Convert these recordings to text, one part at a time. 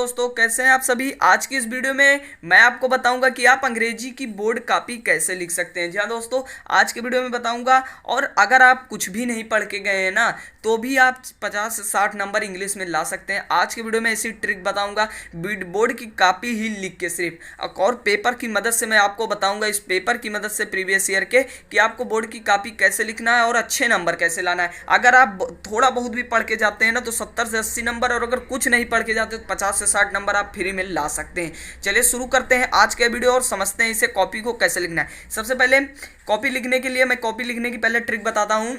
दोस्तों, कैसे हैं आप सभी। आज की इस वीडियो में मैं आपको बताऊंगा कि आप अंग्रेजी की बोर्ड कॉपी कैसे लिख सकते हैं। जी हाँ दोस्तों, आज के वीडियो में बताऊंगा। और अगर आप कुछ भी नहीं पढ़ के गए हैं ना, तो भी आप 50 से 60 नंबर इंग्लिश में ला सकते हैं। आज के वीडियो में ऐसी ट्रिक बताऊंगा, बोर्ड की कॉपी ही लिख के सिर्फ, और पेपर की मदद से मैं आपको बताऊंगा, इस पेपर की मदद से प्रीवियस ईयर के, कि आपको बोर्ड की कॉपी कैसे लिखना है और अच्छे नंबर कैसे लाना है। अगर आप थोड़ा बहुत भी पढ़ के जाते हैं ना, तो 70 से 80 नंबर, और अगर कुछ नहीं पढ़ के जाते तो 50 से 60 नंबर आप फ्री में ला सकते हैं। चलिए शुरू करते हैं आज के वीडियो और समझते हैं इसे कॉपी को कैसे लिखना है। सबसे पहले कॉपी लिखने के लिए मैं कॉपी लिखने की पहले ट्रिक बताता हूँ।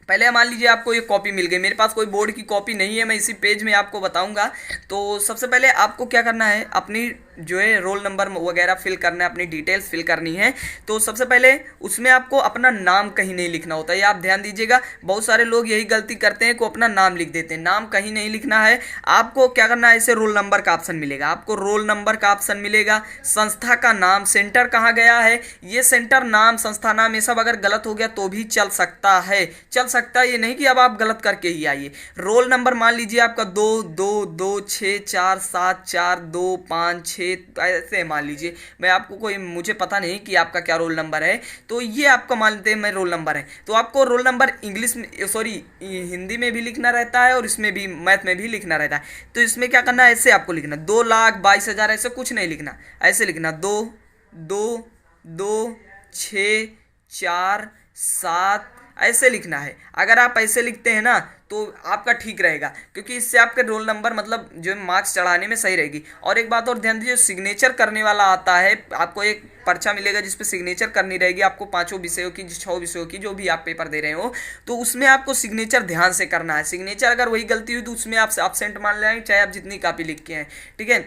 पहले मान लीजिए आपको ये कॉपी मिल गई, मेरे पास कोई बोर्ड की कॉपी नहीं है, मैं इसी पेज में आपको बताऊंगा। तो सबसे पहले आपको क्या करना है, अपनी जो है रोल नंबर वगैरह फिल करना है, अपनी डिटेल्स फिल करनी है। तो सबसे पहले उसमें आपको अपना नाम कहीं नहीं लिखना होता है, ये आप ध्यान दीजिएगा। बहुत सारे लोग यही गलती करते हैं कि अपना नाम लिख देते हैं। नाम कहीं नहीं लिखना है। आपको क्या करना है, ऐसे रोल नंबर का ऑप्शन मिलेगा, आपको रोल नंबर का ऑप्शन मिलेगा, संस्था का नाम, सेंटर कहाँ गया है, ये सेंटर नाम, संस्था नाम, ये सब अगर गलत हो गया तो भी चल सकता है, ये नहीं कि अब आप गलत करके ही आइए। रोल नंबर मान लीजिए आपका 2 2 2 6 4 7 4 2 5 6, ऐसे मान लीजिए। मैं आपको मुझे पता नहीं कि आपका क्या रोल नंबर है, तो ये आपका मानते हैं मैं रोल नंबर है। तो आपको रोल नंबर इंग्लिश में, सॉरी हिंदी में भी लिखना रहता है और इसमें भी, मैथ में भी लिखना रहता है। तो इसमें क्या करना है, ऐसे आपको लिखना 2,22,000, ऐसे कुछ नहीं लिखना, ऐसे लिखना 2 2 2 6 4 7, ऐसे लिखना है। अगर आप ऐसे लिखते हैं ना तो आपका ठीक रहेगा, क्योंकि इससे आपके रोल नंबर मतलब जो मार्क्स चढ़ाने में सही रहेगी। और एक बात और ध्यान दीजिए, सिग्नेचर करने वाला आता है, आपको एक पर्चा मिलेगा जिस पे सिग्नेचर करनी रहेगी आपको, 5 विषयों की, 6 विषयों की, जो भी आप पेपर दे रहे हो। तो उसमें आपको सिग्नेचर ध्यान से करना है। सिग्नेचर अगर वही गलती हुई तो उसमें आप एब्सेंट मान लेंगे, चाहे आप जितनी कॉपी लिख के हैं। ठीक है,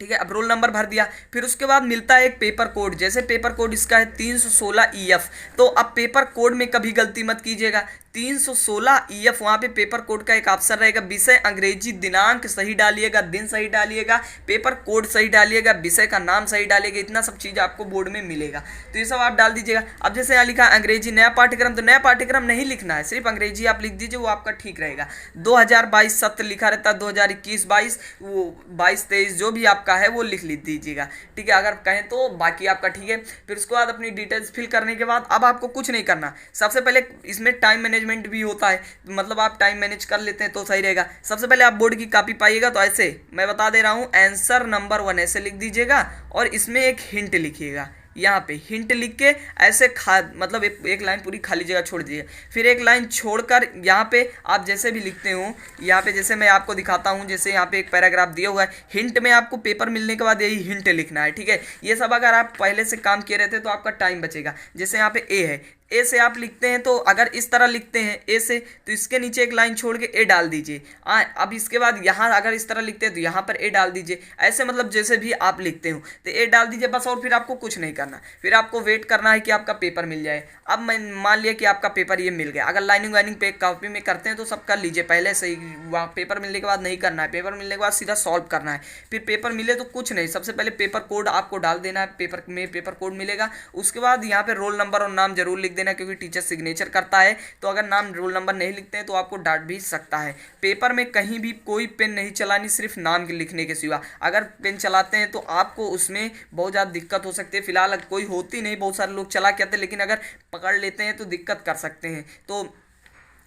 ठीक है। अब रोल नंबर भर दिया, फिर उसके बाद मिलता है एक पेपर कोड। जैसे पेपर कोड इसका है 316 EF। तो अब पेपर कोड में कभी गलती मत कीजिएगा, 316 EF, वहाँ पे पेपर कोड का एक ऑप्शन रहेगा। विषय अंग्रेजी, दिनांक सही डालिएगा, दिन सही डालिएगा, पेपर कोड सही डालिएगा, विषय का नाम सही डालिएगा। इतना सब चीज़ आपको बोर्ड में मिलेगा, तो ये सब आप डाल दीजिएगा। अब जैसे यहाँ लिखा अंग्रेजी नया पाठ्यक्रम, तो नया पाठ्यक्रम नहीं लिखना है, सिर्फ अंग्रेजी आप लिख दीजिए, वो आपका ठीक रहेगा। 2022 सत्र लिखा रहता है, 2021-22, वो 22-23 जो भी आपका है वो लिख दीजिएगा। ठीक है, अगर कहें तो बाकी आपका ठीक है। फिर उसके बाद अपनी डिटेल्स फिल करने के बाद अब आपको कुछ नहीं करना। सबसे पहले इसमें टाइम मैनेजमेंट भी होता है, मतलब आप टाइम मैनेज कर लेते हैं तो सही रहेगा। सबसे पहले आप बोर्ड की कॉपी पाइएगा तो ऐसे मैं बता दे रहा हूँ, आंसर नंबर 1 ऐसे लिख दीजिएगा, और इसमें एक हिंट लिखिएगा। यहाँ पे हिंट लिख के ऐसे मतलब एक लाइन पूरी खाली जगह छोड़ दीजिए। फिर एक लाइन छोड़कर यहाँ पे आप जैसे भी लिखते हो, यहाँ पे जैसे मैं आपको दिखाता हूँ, जैसे यहाँ पे एक पैराग्राफ दिया हुआ है, हिंट में आपको पेपर मिलने के बाद यही हिंट लिखना है। ठीक है, ये सब अगर आप पहले से काम किए रहते तो आपका टाइम बचेगा। जैसे यहाँ पे ए है, ए से आप लिखते हैं, तो अगर इस तरह लिखते हैं ए से, तो इसके नीचे एक लाइन छोड़ के ए डाल दीजिए। अब इसके बाद यहाँ अगर इस तरह लिखते हैं तो यहाँ पर ए डाल दीजिए। ऐसे मतलब जैसे भी आप लिखते हो तो ए डाल दीजिए बस, और फिर आपको कुछ नहीं करना। फिर आपको वेट करना है कि आपका पेपर मिल जाए। अब मैं मान लिया कि आपका पेपर ये मिल गया। अगर लाइनिंग वाइनिंग पे कॉपी में करते हैं तो सब कर लीजिए पहले से ही, वहाँ पेपर मिलने के बाद नहीं करना है। पेपर मिलने के बाद सीधा सॉल्व करना है। फिर पेपर मिले तो कुछ नहीं, सबसे पहले पेपर कोड आपको डाल देना है, पेपर में पेपर कोड मिलेगा। उसके बाद यहाँ पे रोल नंबर और नाम जरूर लिख देना, क्योंकि टीचर सिग्नेचर करता है, तो अगर नाम रोल नंबर नहीं लिखते हैं तो आपको डांट भी सकता है। पेपर में कहीं भी कोई पेन नहीं चलानी, सिर्फ नाम के लिखने के सिवा। अगर पेन चलाते हैं तो आपको उसमें बहुत ज़्यादा दिक्कत हो सकती है। फिलहाल कोई होती नहीं, बहुत सारे लोग चला के आते हैं, लेकिन अगर पकड़ लेते हैं तो दिक्कत कर सकते हैं। तो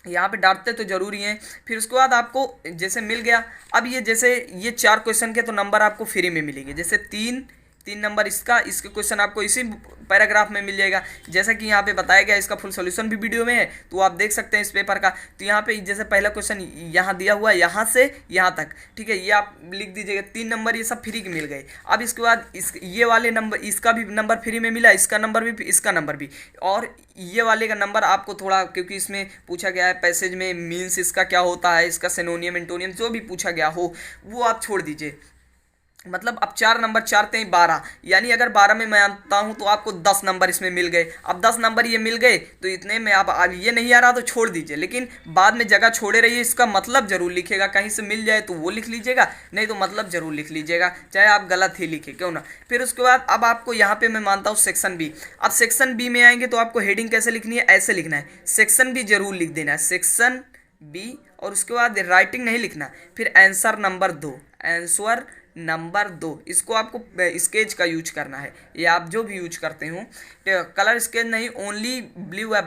यहाँ पे डांटते तो जरूरी हैं। फिर उसके बाद आपको जैसे मिल गया, अब ये जैसे ये 4 क्वेश्चन के तो नंबर आपको फ्री में मिलेंगे। जैसे तीन नंबर इसके क्वेश्चन आपको इसी पैराग्राफ में मिल जाएगा। जैसा कि यहाँ पे बताया गया, इसका फुल सॉल्यूशन भी वीडियो में है, तो आप देख सकते हैं इस पेपर का। तो यहाँ पे जैसे पहला क्वेश्चन यहाँ दिया हुआ है, यहाँ से यहाँ तक, ठीक है, ये आप लिख दीजिएगा। 3 नंबर ये सब फ्री के मिल गए। अब इसके बाद ये वाले नंबर, इसका भी नंबर फ्री में मिला, इसका नंबर भी, इसका नंबर भी, और ये वाले का नंबर आपको थोड़ा, क्योंकि इसमें पूछा गया है पैसेज में मीन्स इसका क्या होता है, इसका सिनोनियम एंटोनियम जो भी पूछा गया हो वो आप छोड़ दीजिए। मतलब अब 4 नंबर 4 ते 12, यानी अगर 12 में मैं आता हूँ तो आपको 10 नंबर इसमें मिल गए। अब 10 नंबर ये मिल गए तो इतने में अब ये नहीं आ रहा तो छोड़ दीजिए, लेकिन बाद में जगह छोड़े रहिए। इसका मतलब जरूर लिखिएगा, कहीं से मिल जाए तो वो लिख लीजिएगा, नहीं तो मतलब जरूर लिख लीजिएगा, चाहे आप गलत ही लिखे क्यों ना। फिर उसके बाद अब आपको यहाँ पे मैं मानता हूँ सेक्शन बी। अब सेक्शन बी में आएंगे तो आपको हेडिंग कैसे लिखनी है, ऐसे लिखना है, सेक्शन बी जरूर लिख देना है, सेक्शन बी। और उसके बाद राइटिंग नहीं लिखना, फिर आंसर नंबर 2, आंसर नंबर 2, इसको आपको स्केच का यूज करना है, ये आप जो भी यूज करते हो, कलर स्केच नहीं, ओनली ब्लू या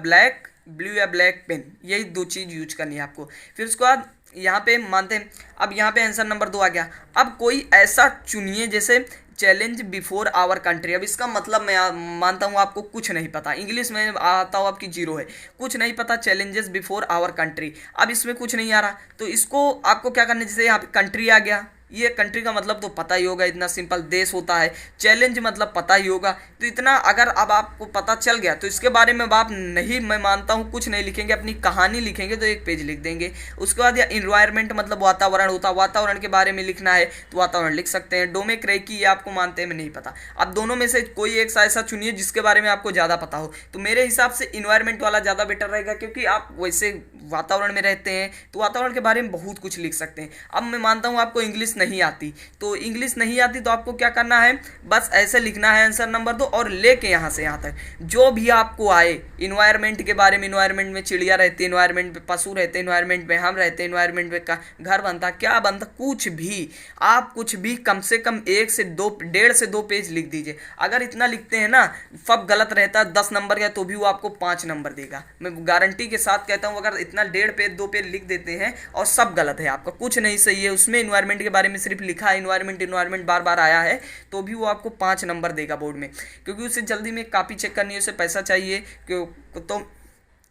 ब्लैक पेन, यही 2 चीज़ यूज करनी है आपको। फिर उसके बाद यहाँ पे मानते हैं, अब यहाँ पे आंसर नंबर 2 आ गया। अब कोई ऐसा चुनिए जैसे चैलेंज बिफोर आवर कंट्री। अब इसका मतलब मैं मानता हूँ आपको कुछ नहीं पता, इंग्लिश में आता हूँ आपकी 0 है, कुछ नहीं पता, चैलेंजेस बिफोर आवर कंट्री। अब इसमें कुछ नहीं आ रहा, तो इसको आपको क्या करना है, जैसे यहाँ पे कंट्री आ गया, ये कंट्री का मतलब तो पता ही होगा, इतना सिंपल देश होता है। चैलेंज मतलब पता ही होगा, तो इतना अगर अब आपको पता चल गया तो इसके बारे में आप नहीं, मैं मानता हूँ कुछ नहीं लिखेंगे, अपनी कहानी लिखेंगे तो 1 पेज लिख देंगे। उसके बाद या इन्वायरमेंट मतलब वातावरण होता, वातावरण के बारे में लिखना है तो वातावरण लिख सकते हैं। डोमेक्रेकी ये आपको मानते हैं, मैं नहीं पता। अब दोनों में से कोई एक ऐसा चुनिए जिसके बारे में आपको ज़्यादा पता हो, तो मेरे हिसाब से इन्वायरमेंट वाला ज़्यादा बेटर रहेगा, क्योंकि आप वैसे वातावरण में रहते हैं तो वातावरण के बारे में बहुत कुछ लिख सकते हैं। अब मैं मानता हूँ आपको इंग्लिश नहीं आती, तो इंग्लिश नहीं आती तो आपको क्या करना है, बस ऐसे लिखना है आंसर नंबर 2, और लेके यहाँ से यहाँ तक जो भी आपको आए इन्वायरमेंट के बारे में, इन्वायरमेंट में चिड़िया रहती है, इन्वायरमेंट में पशु रहते हैं, इन्वायरमेंट में हम रहते हैं, इन्वायरमेंट में घर बनता, क्या बनता, कुछ भी आप कुछ भी कम से कम 1 से 2, 1.5 से 2 पेज लिख दीजिए। अगर इतना लिखते हैं ना, सब गलत रहता है 10 नंबर का, तो भी वो आपको 5 नंबर देगा, मैं गारंटी के साथ कहता हूँ। अगर इतना 1.5 पेज 2 पेज लिख देते हैं और सब गलत है, आपका कुछ नहीं सही है, उसमें इन्वायरमेंट के बारे में सिर्फ लिखा है, इन्वायरमेंट बार बार आया है, तो भी वो आपको 5 नंबर देगा बोर्ड में, क्योंकि उसे जल्दी में कॉपी चेक करनी है, उसे पैसा चाहिए, तो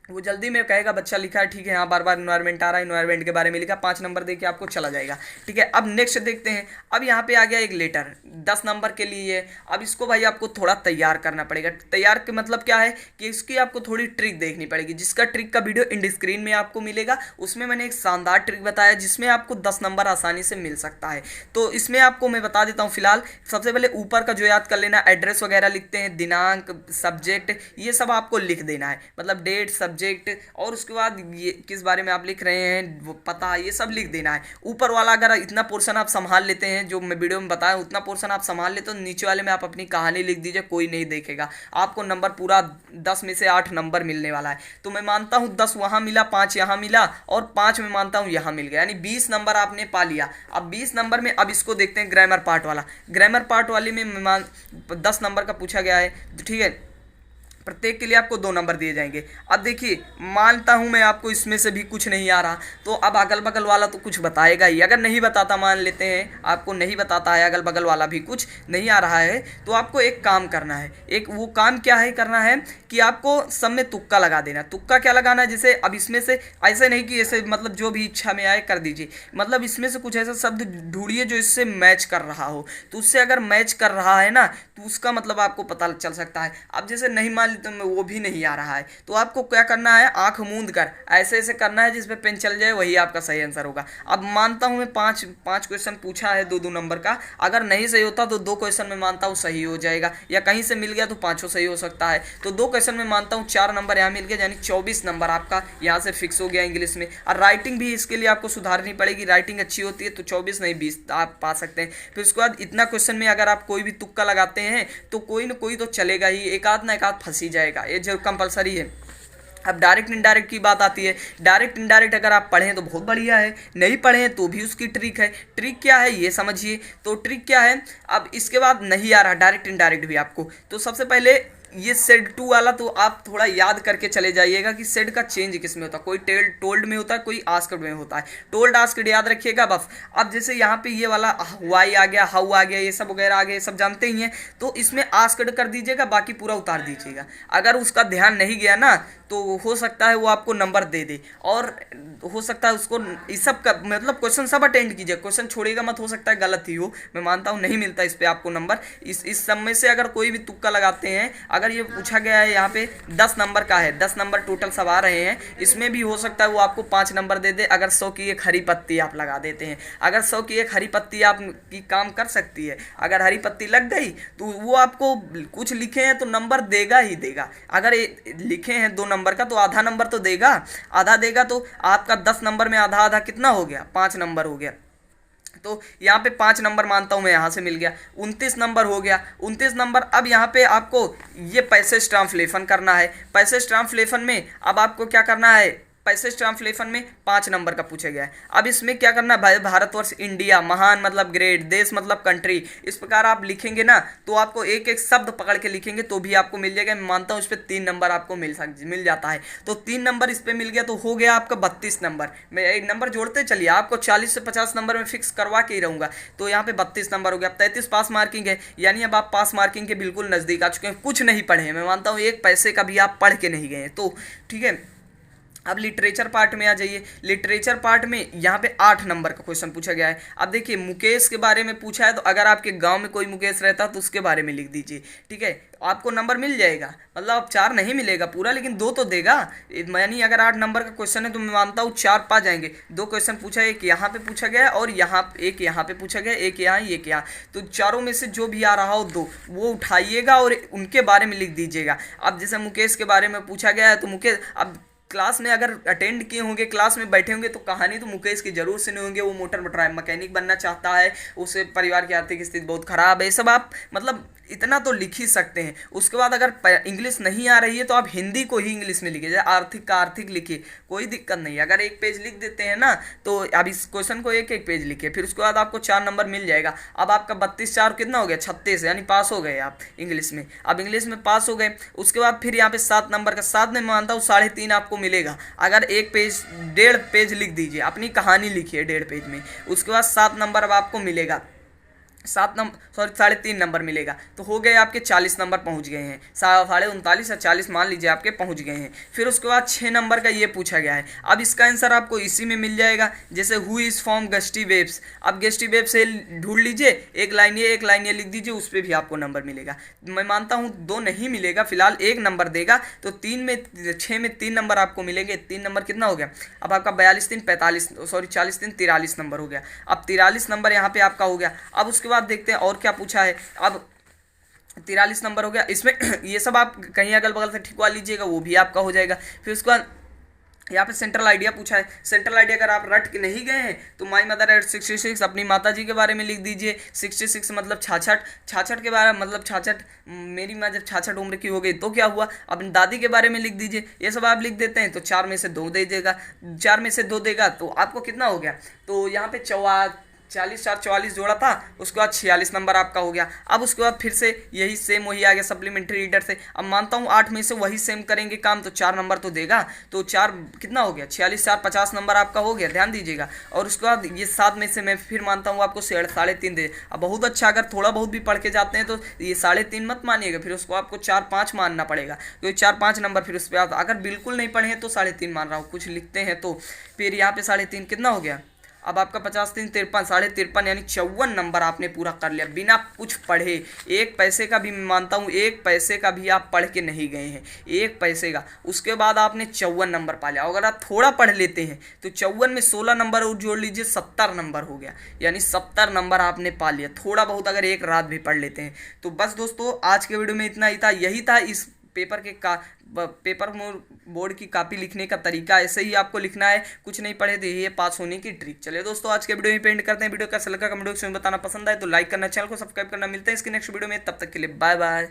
वो जल्दी में कहेगा बच्चा लिखा है, ठीक है, हाँ बार बार इन्वायरमेंट आ रहा है, इन्वायरमेंट के बारे में लिखा, 5 नंबर देके आपको चला जाएगा। ठीक है, अब नेक्स्ट देखते हैं। अब यहाँ पे आ गया एक लेटर 10 नंबर के लिए। अब इसको भाई आपको थोड़ा तैयार करना पड़ेगा। तैयार के मतलब क्या है कि इसकी आपको थोड़ी ट्रिक देखनी पड़ेगी, जिसका ट्रिक का वीडियो इंड स्क्रीन में आपको मिलेगा। उसमें मैंने एक शानदार ट्रिक बताया जिसमें आपको 10 नंबर आसानी से मिल सकता है। तो इसमें आपको मैं बता देता हूँ। फिलहाल सबसे पहले ऊपर का जो याद कर लेना, एड्रेस वगैरह लिखते हैं, दिनांक, सब्जेक्ट, ये सब आपको लिख देना है, मतलब डेट, सब्जेक्ट, और उसके बाद ये किस बारे में आप लिख रहे हैं, वो पता, ये सब लिख देना है। ऊपर वाला अगर इतना पोर्शन आप संभाल लेते हैं, जो मैं वीडियो में बताया उतना पोर्शन आप संभाल लेते हो, नीचे वाले में आप अपनी कहानी लिख दीजिए, कोई नहीं देखेगा। आपको नंबर पूरा 10 में से 8 नंबर मिलने वाला है। तो मैं मानता हूँ 10 वहाँ मिला, 5 यहाँ मिला, और 5 में मानता हूँ यहाँ मिल गया, यानी 20 नंबर आपने पा लिया। अब 20 नंबर में अब इसको देखते हैं ग्रामर पार्ट वाला। ग्रामर पार्ट वाले में 10 नंबर का पूछा गया है, तो ठीक है, प्रत्येक के लिए आपको 2 नंबर दिए जाएंगे। अब देखिए, मानता हूं मैं आपको इसमें से भी कुछ नहीं आ रहा, तो अब अगल बगल वाला तो कुछ बताएगा ही। अगर नहीं बताता, मान लेते हैं आपको नहीं बताता है, अगल बगल वाला भी कुछ नहीं आ रहा है, तो आपको एक काम करना है। एक वो काम क्या है करना है कि आपको सब में तुक्का लगा देना। तुक्का क्या लगाना है, जैसे अब इसमें से ऐसे नहीं कि ऐसे मतलब जो भी इच्छा में आए कर दीजिए, मतलब इसमें से कुछ ऐसा शब्द ढूंढिए जो इससे मैच कर रहा हो। तो उससे अगर मैच कर रहा है ना, तो उसका मतलब आपको पता चल सकता है। अब जैसे नहीं मान तो वो भी नहीं आ रहा है, तो आपको क्या करना है, आंख मूंद कर ऐसे ऐसे करना है, जिसपे पेन चल जाए वही आपका सही आंसर होगा। अब मानता हूं मैं 5 क्वेश्चन पूछा है 2-2 नंबर का, अगर नहीं सही होता तो 2 क्वेश्चन में मानता हूं सही हो जाएगा, या कहीं से मिल गया तो 5 सही हो सकता है। तो 2 क्वेश्चन में मानता हूं 4 नंबर यहाँ मिल गया, यानी 24 नंबर आपका यहाँ से फिक्स हो गया इंग्लिश में। और राइटिंग भी इसके लिए आपको सुधारनी पड़ेगी, राइटिंग अच्छी होती है तो 24 नहीं 20 आप पा सकते हैं। फिर उसके बाद इतना क्वेश्चन में अगर आप कोई भी तुक्का लगाते हैं तो कोई ना कोई तो चलेगा ही, एक आध ना एक आध फंस ही जाएगा, ये जो कंपलसरी है। अब डायरेक्ट इनडायरेक्ट की बात आती है। डायरेक्ट इनडायरेक्ट अगर आप पढ़ें तो बहुत बढ़िया है, नहीं पढ़ें तो भी उसकी ट्रिक है। ट्रिक क्या है ये समझिए। तो ट्रिक क्या है, अब इसके बाद नहीं आ रहा डायरेक्ट इनडायरेक्ट भी आपको, तो सबसे पहले ये सेड 2 वाला तो आप थोड़ा याद करके चले जाइएगा कि सेड का चेंज किस में होता है। कोई टोल्ड में होता है, कोई आस्क्ड में होता है। टोल्ड आस्क्ड याद रखिएगा बस। अब जैसे यहाँ पे ये वाला वाई आ गया, हाउ आ गया, ये सब वगैरह आ गया, ये सब जानते ही हैं, तो इसमें आस्क्ड कर दीजिएगा, बाकी पूरा उतार दीजिएगा। अगर उसका ध्यान नहीं गया ना तो हो सकता है वो आपको नंबर दे दे, और हो सकता है उसको इस सब का मतलब क्वेश्चन सब अटेंड कीजिए, क्वेश्चन छोड़िएगा मत, हो सकता है गलत ही हो, मैं मानता हूँ नहीं मिलता इस पर आपको नंबर। इस सब में से अगर कोई भी तुक्का लगाते हैं, अगर ये पूछा गया है यहाँ पे 10 नंबर का है, 10 नंबर टोटल सब आ रहे हैं, इसमें भी हो सकता है वो आपको 5 नंबर दे दे, अगर 100 की एक हरी पत्ती आप लगा देते हैं। अगर 100 की एक हरी पत्ती आपकी काम कर सकती है, अगर हरी पत्ती लग गई तो वो आपको कुछ लिखे हैं तो नंबर देगा ही देगा। अगर लिखे हैं 2 नंबर का तो आधा नंबर तो देगा, आधा देगा, तो आपका 10 नंबर में आधा आधा कितना हो गया, 5 नंबर हो गया। तो यहाँ पे 5 नंबर मानता हूँ मैं यहाँ से मिल गया, 29 नंबर हो गया। 29 नंबर अब यहाँ पे आपको ये पैसेज ट्रांसलेशन करना है। पैसेज ट्रांसलेशन में अब आपको क्या करना है, पैसेज ट्रांसलेशन में 5 नंबर का पूछा गया है। अब इसमें क्या करना है, भारतवर्ष, इंडिया, महान मतलब ग्रेट, देश मतलब कंट्री, इस प्रकार आप लिखेंगे ना तो आपको एक एक शब्द पकड़ के लिखेंगे तो भी आपको मिल जाएगा। मैं मानता हूँ इस पर 3 नंबर आपको मिल जाता है। तो 3 नंबर इस पर मिल गया तो हो गया आपका 32 नंबर। मैं एक नंबर जोड़ते चलिए, आपको 40 से 50 नंबर में फिक्स करवा के ही रहूंगा। तो यहाँ पे 32 नंबर हो गया। अब 33 पास मार्किंग है, यानी अब आप पास मार्किंग के बिल्कुल नजदीक आ चुके हैं। कुछ नहीं पढ़े हैं, मैं मानता हूँ एक पैसे का भी आप पढ़ के नहीं गए हैं। तो ठीक है, अब लिटरेचर पार्ट में आ जाइए। लिटरेचर पार्ट में यहाँ पे 8 नंबर का क्वेश्चन पूछा गया है। अब देखिए मुकेश के बारे में पूछा है, तो अगर आपके गांव में कोई मुकेश रहता तो उसके बारे में लिख दीजिए। ठीक है, आपको नंबर मिल जाएगा, मतलब अब 4 नहीं मिलेगा पूरा, लेकिन 2 तो देगा। यानी अगर 8 नंबर का क्वेश्चन है तो मैं मानता हूँ 4 पा जाएंगे। 2 क्वेश्चन पूछा है, एक यहाँ पे पूछा गया और एक यहाँ पे पूछा गया, एक यहाँ, एक यहाँ। तो चारों में से जो भी आ रहा हो 2 वो उठाइएगा और उनके बारे में लिख दीजिएगा। अब जैसे मुकेश के बारे में पूछा गया है तो मुकेश, अब क्लास में अगर अटेंड किए होंगे, क्लास में बैठे होंगे तो कहानी तो मुकेश की जरूर सुने होंगे। वो मोटर मैकेनिक बनना चाहता है, उसे परिवार की आर्थिक स्थिति बहुत खराब है, सब आप मतलब इतना तो लिख ही सकते हैं। उसके बाद अगर इंग्लिश नहीं आ रही है तो आप हिंदी को ही इंग्लिश में लिखिए, जैसे आर्थिक का आर्थिक लिखिए, कोई दिक्कत नहीं है। अगर एक पेज लिख देते हैं ना तो अब इस क्वेश्चन को एक एक पेज लिखिए, फिर उसके बाद आपको 4 नंबर मिल जाएगा। अब आपका 32 4 कितना हो गया, 36, यानी पास हो गए आप इंग्लिश में। अब इंग्लिश में पास हो गए, उसके बाद फिर यहाँ पे 7 नंबर का, 7 में मानता हूँ 3.5 आपको मिलेगा। अगर एक पेज 1.5 पेज लिख दीजिए, अपनी कहानी लिखिए 1.5 पेज में, उसके बाद 7 नंबर अब आपको मिलेगा। 3.5 नंबर मिलेगा, तो हो गए आपके 40 नंबर पहुंच गए हैं। 39.5 या 40 मान लीजिए आपके पहुंच गए हैं। फिर उसके बाद 6 नंबर का ये पूछा गया है। अब इसका आंसर आपको इसी में मिल जाएगा, जैसे who is from gusty webs. अब गस्टी वेब से ढूंढ लीजिए, एक लाइन ये लिख दीजिए, उस पर भी आपको नंबर मिलेगा। मैं मानता हूँ 2 नहीं मिलेगा, फिलहाल 1 नंबर देगा, तो 6 में 3 नंबर आपको मिलेंगे। 3 नंबर कितना हो गया, अब आपका 40 3 43 नंबर हो गया। अब 43 नंबर यहाँ पे आपका हो गया। अब उसके बाद देखते हैं और क्या पूछा है। अब 43 नंबर हो गया, इसमें ये सब आप कहीं अगल बगल से ठिकवा लीजिएगा, वो भी आपका हो जाएगा। फिर उसके बाद यहाँ पे सेंट्रल आइडिया पूछा है। सेंट्रल आइडिया अगर आप रट के नहीं गए हैं तो माई मदर एट 66, अपनी माता जी के बारे में लिख दीजिए। 66 मतलब 66, 66 के बारे में मतलब 66, मेरी माँ जब 66 उम्र की हो गई तो क्या हुआ, अपनी दादी के बारे में लिख दीजिए। ये सब आप लिख देते हैं तो 4 में से 2 दे देगा, 4 में से 2 देगा तो आपको कितना हो गया, तो यहाँ पे 40 4 44 जोड़ा था, उसके बाद 46 नंबर आपका हो गया। अब उसके बाद फिर से यही सेम वही आ गया सप्लीमेंट्री रीडर से। अब मानता हूँ 8 में से वही सेम करेंगे काम, तो 4 नंबर तो देगा, तो 4 कितना हो गया, 46 4 50 नंबर आपका हो गया, ध्यान दीजिएगा। और उसके बाद ये 7 में से मैं फिर मानता हूँ आपको 3.5 दे। अब बहुत अच्छा, अगर थोड़ा बहुत भी पढ़ के जाते हैं तो ये 3.5 मत मानिएगा, फिर उसको आपको 4 5 मानना पड़ेगा, क्योंकि 4 5 नंबर फिर उस पर। अगर बिल्कुल नहीं पढ़े हैं तो 3.5 मान रहा हूँ, कुछ लिखते हैं तो फिर यहाँ पे 3.5 कितना हो गया। अब आपका 50 3 53, 53 यानी 54 नंबर आपने पूरा कर लिया बिना कुछ पढ़े। 1 पैसे का भी, मैं मानता हूँ 1 पैसे का भी आप पढ़ के नहीं गए हैं, 1 पैसे का। उसके बाद आपने 54 नंबर पा लिया। अगर आप थोड़ा पढ़ लेते हैं तो 54 में 16 नंबर और जोड़ लीजिए, 70 नंबर हो गया, यानी 70 नंबर आपने पा लिया। थोड़ा बहुत अगर एक रात भी पढ़ लेते हैं तो बस दोस्तों आज के वीडियो में इतना ही था। यही था इस पेपर बोर्ड की कॉपी लिखने का तरीका, ऐसे ही आपको लिखना है, कुछ नहीं पढ़े तो ये पास होने की ट्रिक। चलिए दोस्तों आज के वीडियो में पेंड करते हैं। वीडियो कैसा लगा कमेंट बॉक्स में बताना, पसंद आए तो लाइक करना, चैनल को सब्सक्राइब करना। मिलते हैं इसके नेक्स्ट वीडियो में, तब तक के लिए बाय बाय।